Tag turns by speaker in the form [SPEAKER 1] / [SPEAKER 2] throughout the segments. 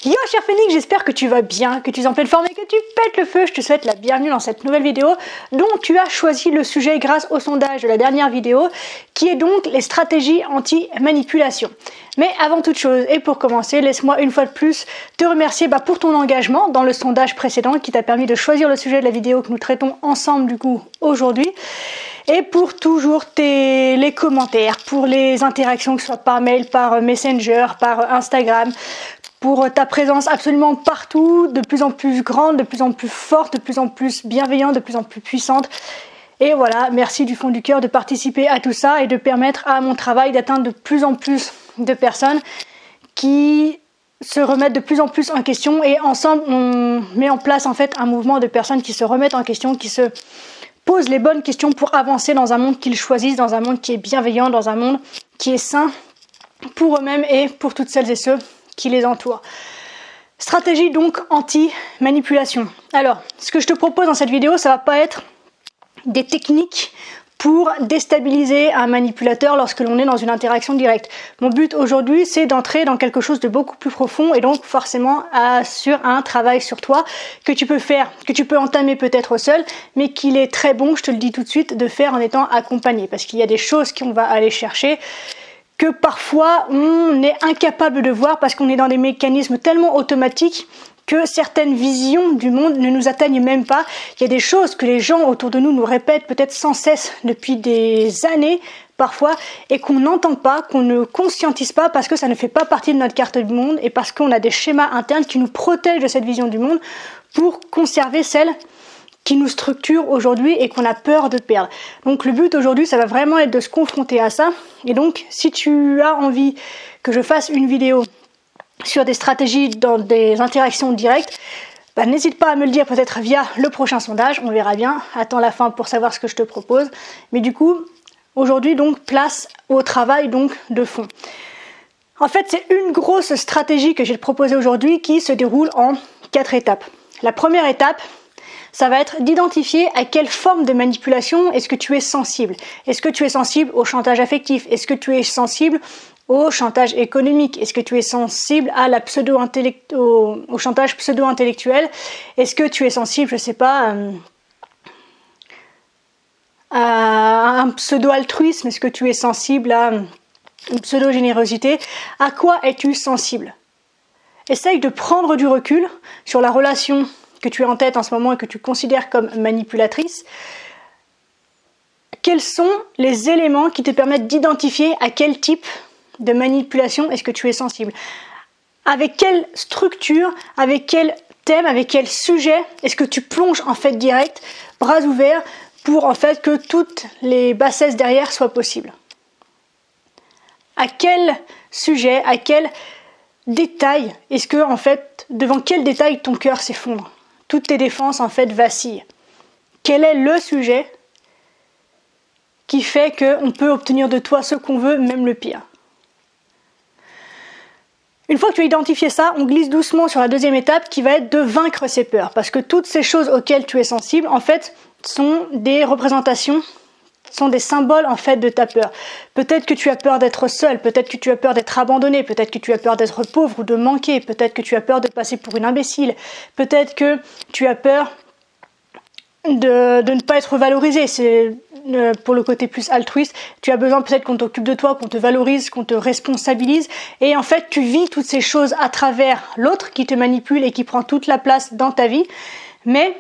[SPEAKER 1] Yo cher Phoenix, j'espère que tu vas bien, que tu es en pleine forme et que tu pètes le feu. Je te souhaite la bienvenue dans cette nouvelle vidéo dont tu as choisi le sujet grâce au sondage de la dernière vidéo, qui est donc les stratégies anti-manipulation. Mais avant toute chose et pour commencer, laisse-moi une fois de plus te remercier pour ton engagement dans le sondage précédent qui t'a permis de choisir le sujet de la vidéo que nous traitons ensemble du coup aujourd'hui. Et pour toujours les commentaires, pour les interactions, que ce soit par mail, par Messenger, par Instagram, pour ta présence absolument partout, de plus en plus grande, de plus en plus forte, de plus en plus bienveillante, de plus en plus puissante. Et voilà, merci du fond du cœur de participer à tout ça et de permettre à mon travail d'atteindre de plus en plus de personnes qui se remettent de plus en plus en question. Et ensemble, on met en place en fait un mouvement de personnes qui se remettent en question, qui se posent les bonnes questions pour avancer dans un monde qu'ils choisissent, dans un monde qui est bienveillant, dans un monde qui est sain pour eux-mêmes et pour toutes celles et ceux qui les entourent. Stratégie donc anti-manipulation. Alors, ce que je te propose dans cette vidéo, ça va pas être des techniques pour déstabiliser un manipulateur lorsque l'on est dans une interaction directe. Mon but aujourd'hui, c'est d'entrer dans quelque chose de beaucoup plus profond et donc forcément sur un travail sur toi que tu peux faire, que tu peux entamer peut-être seul, mais qu'il est très bon, je te le dis tout de suite, de faire en étant accompagné. Parce qu'il y a des choses qu'on va aller chercher que parfois on est incapable de voir parce qu'on est dans des mécanismes tellement automatiques que certaines visions du monde ne nous atteignent même pas. Il y a des choses que les gens autour de nous nous répètent peut-être sans cesse depuis des années parfois et qu'on n'entend pas, qu'on ne conscientise pas parce que ça ne fait pas partie de notre carte du monde et parce qu'on a des schémas internes qui nous protègent de cette vision du monde pour conserver celle qui nous structure aujourd'hui et qu'on a peur de perdre. Donc le but aujourd'hui, ça va vraiment être de se confronter à ça. Et donc, si tu as envie que je fasse une vidéo sur des stratégies dans des interactions directes, n'hésite pas à me le dire peut-être via le prochain sondage, on verra bien. Attends la fin pour savoir ce que je te propose. Mais du coup, aujourd'hui, donc, place au travail donc de fond. En fait, c'est une grosse stratégie que j'ai proposée aujourd'hui qui se déroule en 4 étapes. La première étape, ça va être d'identifier à quelle forme de manipulation est-ce que tu es sensible. Est-ce que tu es sensible au chantage affectif? Est-ce que tu es sensible au chantage économique? Est-ce que tu es sensible à la au chantage pseudo-intellectuel? Est-ce que tu es sensible, je sais pas, à un pseudo-altruisme? Est-ce que tu es sensible à une pseudo-générosité? À quoi es-tu sensible? Essaye de prendre du recul sur la relation que tu as en tête en ce moment et que tu considères comme manipulatrice. Quels sont les éléments qui te permettent d'identifier à quel type de manipulation est-ce que tu es sensible? Avec quelle structure, avec quel thème, avec quel sujet est-ce que tu plonges en fait direct, bras ouverts, pour en fait que toutes les bassesses derrière soient possibles? À quel sujet, à quel détail est-ce que en fait, devant quel détail ton cœur s'effondre? Toutes tes défenses en fait vacillent. Quel est le sujet qui fait qu'on peut obtenir de toi ce qu'on veut, même le pire? Une fois que tu as identifié ça, on glisse doucement sur la deuxième étape qui va être de vaincre ces peurs. Parce que toutes ces choses auxquelles tu es sensible, en fait, sont des représentations, sont des symboles en fait de ta peur. Peut-être que tu as peur d'être seul, peut-être que tu as peur d'être abandonné, peut-être que tu as peur d'être pauvre ou de manquer, peut-être que tu as peur de passer pour une imbécile, peut-être que tu as peur de ne pas être valorisé. C'est pour le côté plus altruiste, tu as besoin peut-être qu'on t'occupe de toi, qu'on te valorise, qu'on te responsabilise et en fait tu vis toutes ces choses à travers l'autre qui te manipule et qui prend toute la place dans ta vie, mais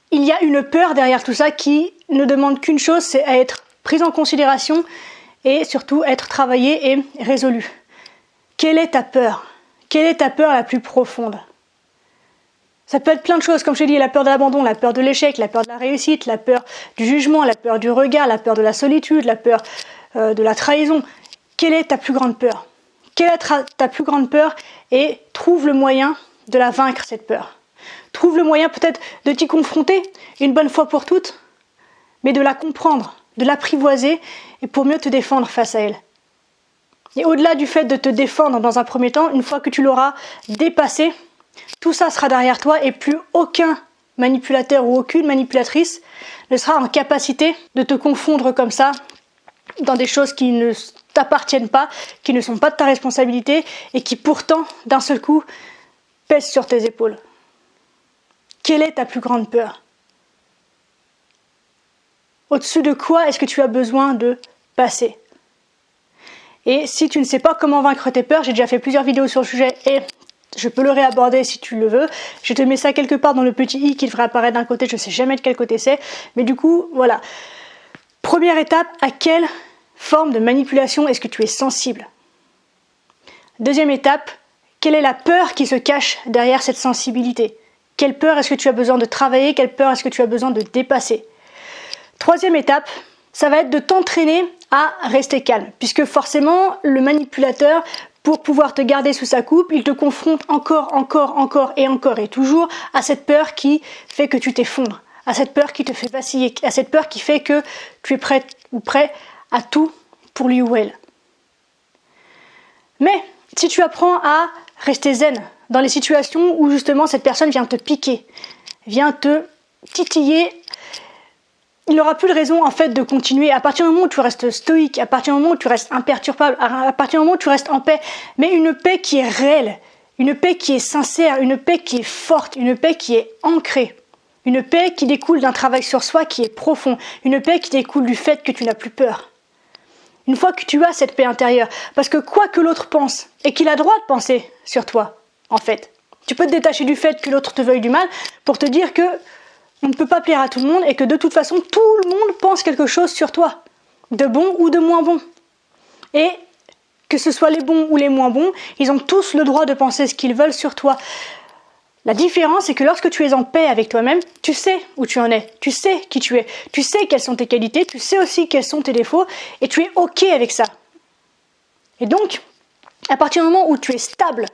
[SPEAKER 1] il y a une peur derrière tout ça qui ne demande qu'une chose, c'est à être prise en considération et surtout être travaillée et résolue. Quelle est ta peur? Quelle est ta peur la plus profonde? Ça peut être plein de choses, comme je t'ai dit, la peur de l'abandon, la peur de l'échec, la peur de la réussite, la peur du jugement, la peur du regard, la peur de la solitude, la peur de la trahison. Quelle est ta plus grande peur? Quelle est ta plus grande peur? Et trouve le moyen de la vaincre, cette peur. Trouve le moyen peut-être de t'y confronter une bonne fois pour toutes, mais de la comprendre, de l'apprivoiser et pour mieux te défendre face à elle. Et au-delà du fait de te défendre dans un premier temps, une fois que tu l'auras dépassé, tout ça sera derrière toi et plus aucun manipulateur ou aucune manipulatrice ne sera en capacité de te confondre comme ça dans des choses qui ne t'appartiennent pas, qui ne sont pas de ta responsabilité et qui pourtant, d'un seul coup, pèsent sur tes épaules. Quelle est ta plus grande peur? Au-dessus de quoi est-ce que tu as besoin de passer? Et si tu ne sais pas comment vaincre tes peurs, j'ai déjà fait plusieurs vidéos sur le sujet et je peux le réaborder si tu le veux. Je te mets ça quelque part dans le petit i qui devrait apparaître d'un côté, je ne sais jamais de quel côté c'est. Mais du coup, voilà. Première étape, à quelle forme de manipulation est-ce que tu es sensible? Deuxième étape, quelle est la peur qui se cache derrière cette sensibilité? Quelle peur est-ce que tu as besoin de travailler? Quelle peur est-ce que tu as besoin de dépasser? Troisième étape, ça va être de t'entraîner à rester calme, puisque forcément, le manipulateur, pour pouvoir te garder sous sa coupe, il te confronte encore et toujours à cette peur qui fait que tu t'effondres, à cette peur qui te fait vaciller, à cette peur qui fait que tu es prêt ou prêt à tout pour lui ou elle. Mais si tu apprends à rester zen dans les situations où justement cette personne vient te piquer, vient te titiller, il n'aura plus de raison en fait de continuer. À partir du moment où tu restes stoïque, à partir du moment où tu restes imperturbable, à partir du moment où tu restes en paix, mais une paix qui est réelle, une paix qui est sincère, une paix qui est forte, une paix qui est ancrée, une paix qui découle d'un travail sur soi qui est profond, une paix qui découle du fait que tu n'as plus peur. Une fois que tu as cette paix intérieure, parce que quoi que l'autre pense, et qu'il a le droit de penser sur toi, en fait, tu peux te détacher du fait que l'autre te veuille du mal pour te dire que on ne peut pas plaire à tout le monde et que de toute façon, tout le monde pense quelque chose sur toi, de bon ou de moins bon. Et que ce soit les bons ou les moins bons, ils ont tous le droit de penser ce qu'ils veulent sur toi. La différence, c'est que lorsque tu es en paix avec toi-même, tu sais où tu en es, tu sais qui tu es, tu sais quelles sont tes qualités, tu sais aussi quels sont tes défauts, et tu es OK avec ça. Et donc, à partir du moment où tu es stable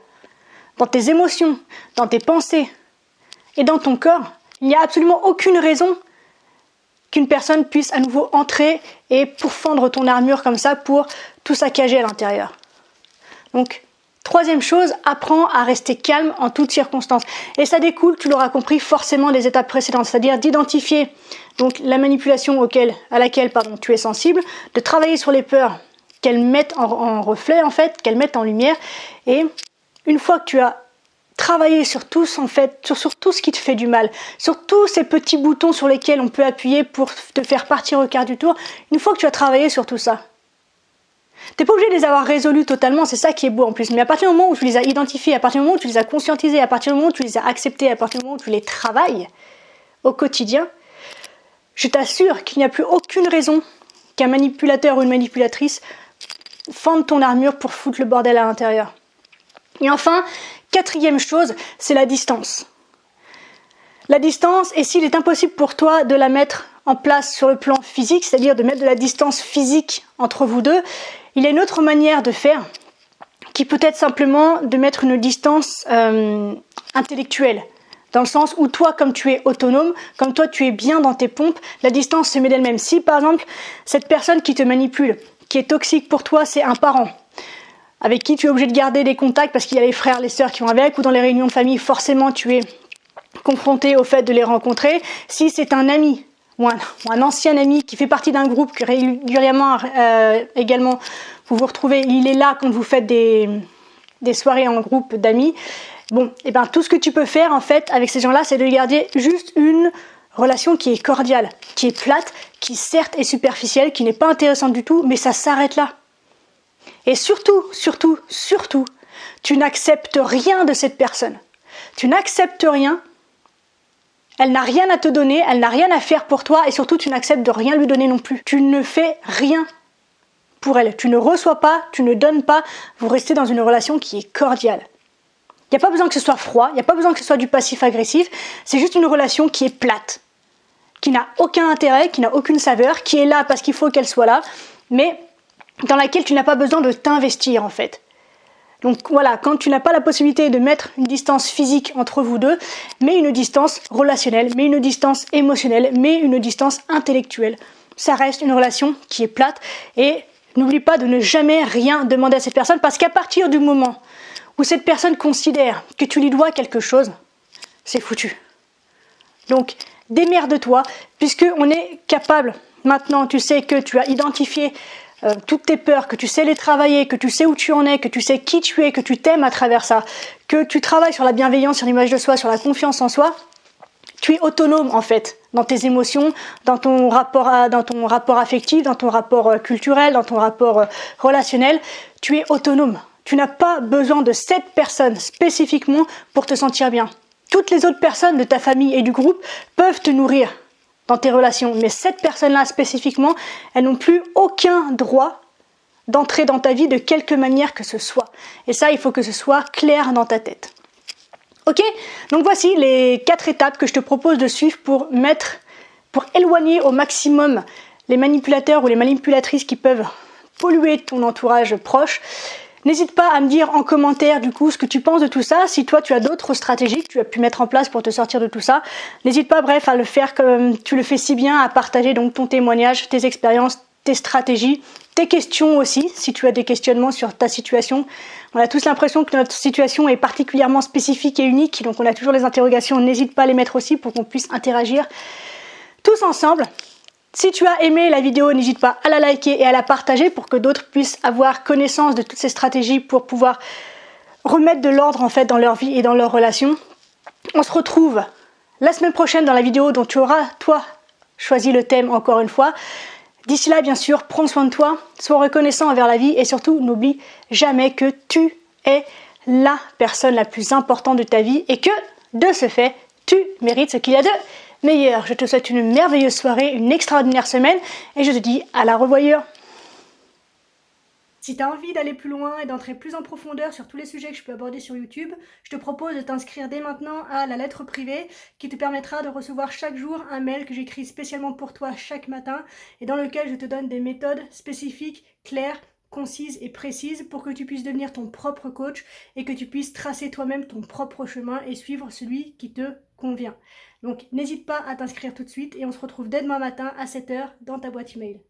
[SPEAKER 1] dans tes émotions, dans tes pensées et dans ton corps, il n'y a absolument aucune raison qu'une personne puisse à nouveau entrer et pourfendre ton armure comme ça pour tout saccager à l'intérieur. Donc, troisième chose, apprends à rester calme en toutes circonstances. Et ça découle, tu l'auras compris, forcément des étapes précédentes, c'est-à-dire d'identifier donc la manipulation à laquelle tu es sensible, de travailler sur les peurs qu'elles mettent en reflet, en fait, qu'elles mettent en lumière. Et une fois que tu as travailler sur tout ce qui te fait du mal, sur tous ces petits boutons sur lesquels on peut appuyer pour te faire partir au quart du tour, une fois que tu as travaillé sur tout ça, t'es pas obligé de les avoir résolus totalement, c'est ça qui est beau en plus, mais à partir du moment où tu les as identifiés, à partir du moment où tu les as conscientisés, à partir du moment où tu les as acceptés, à partir du moment où tu les travailles au quotidien, je t'assure qu'il n'y a plus aucune raison qu'un manipulateur ou une manipulatrice fende ton armure pour foutre le bordel à l'intérieur. Et enfin, quatrième chose, c'est la distance. La distance, et s'il est impossible pour toi de la mettre en place sur le plan physique, c'est-à-dire de mettre de la distance physique entre vous deux, il y a une autre manière de faire qui peut être simplement de mettre une distance intellectuelle. Dans le sens où toi, comme tu es autonome, comme toi tu es bien dans tes pompes, la distance se met d'elle-même. Si par exemple, cette personne qui te manipule, qui est toxique pour toi, c'est un parent, avec qui tu es obligé de garder des contacts parce qu'il y a les frères, les sœurs qui vont avec, ou dans les réunions de famille, forcément tu es confronté au fait de les rencontrer. Si c'est un ami ou un ancien ami qui fait partie d'un groupe que régulièrement également vous vous retrouvez, il est là quand vous faites des soirées en groupe d'amis, bon, et ben tout ce que tu peux faire en fait avec ces gens-là, c'est de garder juste une relation qui est cordiale, qui est plate, qui certes est superficielle, qui n'est pas intéressante du tout, mais ça s'arrête là. Et surtout, tu n'acceptes rien de cette personne. Tu n'acceptes rien. Elle n'a rien à te donner, elle n'a rien à faire pour toi et surtout tu n'acceptes de rien lui donner non plus. Tu ne fais rien pour elle. Tu ne reçois pas, tu ne donnes pas. Vous restez dans une relation qui est cordiale. Il n'y a pas besoin que ce soit froid, il n'y a pas besoin que ce soit du passif-agressif. C'est juste une relation qui est plate, qui n'a aucun intérêt, qui n'a aucune saveur, qui est là parce qu'il faut qu'elle soit là, mais dans laquelle tu n'as pas besoin de t'investir en fait. Donc voilà, quand tu n'as pas la possibilité de mettre une distance physique entre vous deux, mets une distance relationnelle, mets une distance émotionnelle, mets une distance intellectuelle. Ça reste une relation qui est plate et n'oublie pas de ne jamais rien demander à cette personne parce qu'à partir du moment où cette personne considère que tu lui dois quelque chose, c'est foutu. Donc démerde-toi puisqu'on est capable. Maintenant, tu sais que tu as identifié toutes tes peurs, que tu sais les travailler, que tu sais où tu en es, que tu sais qui tu es, que tu t'aimes à travers ça, que tu travailles sur la bienveillance, sur l'image de soi, sur la confiance en soi, tu es autonome en fait dans tes émotions, dans ton rapport affectif, dans ton rapport culturel, dans ton rapport relationnel. Tu es autonome. Tu n'as pas besoin de cette personne spécifiquement pour te sentir bien. Toutes les autres personnes de ta famille et du groupe peuvent te nourrir dans tes relations, mais cette personne-là spécifiquement, elles n'ont plus aucun droit d'entrer dans ta vie de quelque manière que ce soit. Et ça, il faut que ce soit clair dans ta tête. Ok, donc voici les 4 étapes que je te propose de suivre pour éloigner au maximum les manipulateurs ou les manipulatrices qui peuvent polluer ton entourage proche. N'hésite pas à me dire en commentaire du coup ce que tu penses de tout ça, si toi tu as d'autres stratégies que tu as pu mettre en place pour te sortir de tout ça. N'hésite pas bref à le faire comme tu le fais si bien, à partager donc ton témoignage, tes expériences, tes stratégies, tes questions aussi, si tu as des questionnements sur ta situation. On a tous l'impression que notre situation est particulièrement spécifique et unique, donc on a toujours des interrogations, n'hésite pas à les mettre aussi pour qu'on puisse interagir tous ensemble. Si tu as aimé la vidéo, n'hésite pas à la liker et à la partager pour que d'autres puissent avoir connaissance de toutes ces stratégies pour pouvoir remettre de l'ordre en fait dans leur vie et dans leurs relations. On se retrouve la semaine prochaine dans la vidéo dont tu auras, toi, choisi le thème encore une fois. D'ici là, bien sûr, prends soin de toi, sois reconnaissant envers la vie et surtout, n'oublie jamais que tu es la personne la plus importante de ta vie et que, de ce fait, tu mérites ce qu'il y a de meilleur. Je te souhaite une merveilleuse soirée, une extraordinaire semaine et je te dis à la revoyure. Si tu as envie d'aller plus loin et d'entrer plus en profondeur sur tous les sujets que je peux aborder sur YouTube, je te propose de t'inscrire dès maintenant à la lettre privée qui te permettra de recevoir chaque jour un mail que j'écris spécialement pour toi chaque matin et dans lequel je te donne des méthodes spécifiques, claires, concises et précises pour que tu puisses devenir ton propre coach et que tu puisses tracer toi-même ton propre chemin et suivre celui qui te convient. Donc n'hésite pas à t'inscrire tout de suite et on se retrouve dès demain matin à 7 h dans ta boîte email.